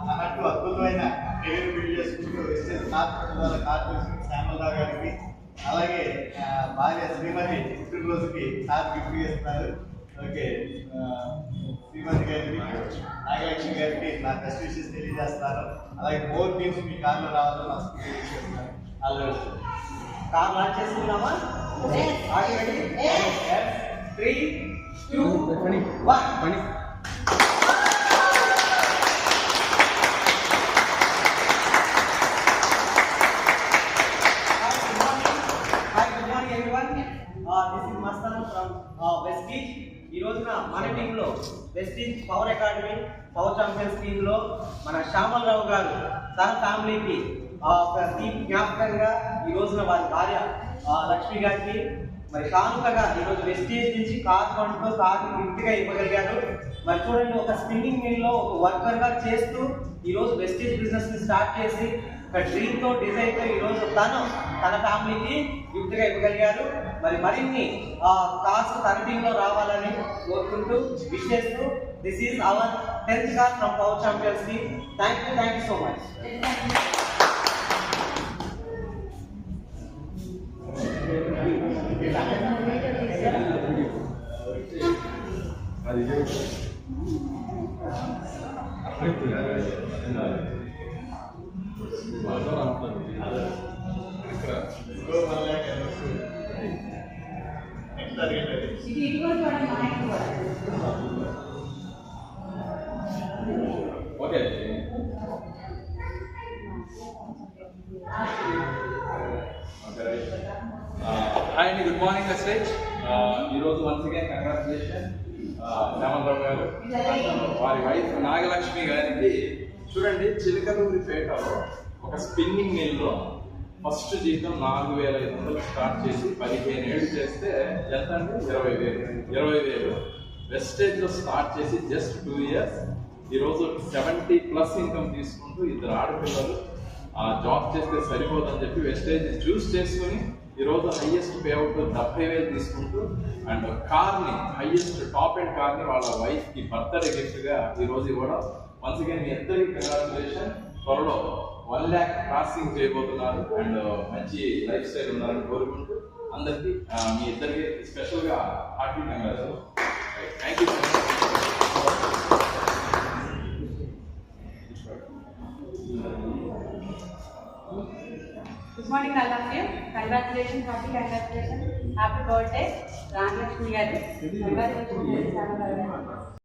అన్నట్టు అద్భుతమైన career build చేసుకుంటూ శ్యామలరావు గారికి అలాగే భార్య శ్రీమతి పుట్టినరోజుకి సార్ గిఫ్ట్ చేస్తున్నారు. ఓకే, శ్రీమతి గారికి నాగలక్ష్మి గారికి నా బెస్ట్ విషెస్ తెలియజేస్తున్నారు. అలాగే మోర్ టీమ్స్ మీ కార్లో రావాలని నా తెలియజేస్తున్నారు. ఆల్ కార్ లాంచ్ చేసుకున్నామా? ఆగి ready 3 2 1 This is Mastana from Vestige. ఈ రోజున మన టీంలో Vestige power academy power champions టీంలో మన శ్యామలరావు గారు తన ఫ్యామిలీకి జ్ఞాపకంగా ఈ రోజున వారి భార్య లక్ష్మి గారికి మరి కానుకగా ఈరోజు వెస్టీజ్ నుంచి కార్ కొంటూ కార్ గిఫ్ట్గా ఇవ్వగలిగారు. మరి చూడండి, ఒక స్పిన్నింగ్ మిల్లో ఒక వర్కర్గా చేస్తూ ఈరోజు వెస్టీజ్ బిజినెస్ని స్టార్ట్ చేసి ఒక డ్రీమ్తో డిజైన్తో ఈరోజు తన ఫ్యామిలీకి గిఫ్ట్గా ఇవ్వగలిగారు. మరి మరిన్ని కార్స్ తన టీంలో రావాలని కోరుకుంటూ విష్ చేస్తూ this is our 10th car from power champions team. Thank you so much. Okay. Hi and good morning, Vestige. Once again, congratulations, Shyamalarao గారు వారి వైఫ్ నాగలక్ష్మి గారికి. చూడండి, చిలకలూరిపేటలో ఒక స్పిన్నింగ్ మిల్లో ఫస్ట్ జీతం 4,500 స్టార్ట్ చేసి 15 ఏళ్ళు చేస్తే ఎంత అంటే 20,000. వెస్టేజ్లో స్టార్ట్ చేసి జస్ట్ 2 years ఈరోజు 70+ ఇన్కమ్ తీసుకుంటూ 2 ఆడపిల్లలు జాబ్ చేస్తే సరిపోదని చెప్పి వెస్టేజ్ చూస్ చేసుకుని ఈరోజు హైయెస్ట్ పేఅవుట్ 70,000 తీసుకుంటూ అండ్ కార్ని హైయెస్ట్ టాప్ అండ్ కార్ని వాళ్ళ వైఫ్కి బర్త్డే గిఫ్ట్గా ఈరోజు ఇవ్వడం. వన్స్ అగైన్ మీ ఇద్దరికి కంగ్రాచులేషన్. త్వరలో 1 lakh క్రాసింగ్ చేయబోతున్నారు అండ్ మంచి లైఫ్ స్టైల్ ఉన్నారని కోరుకుంటూ అందరికీ మీ ఇద్దరికి స్పెషల్గా hearty congratulation. Thank you. Good morning, all of you. Congratulations, happy birthday, Ram Lakshmi garu. Congratulations,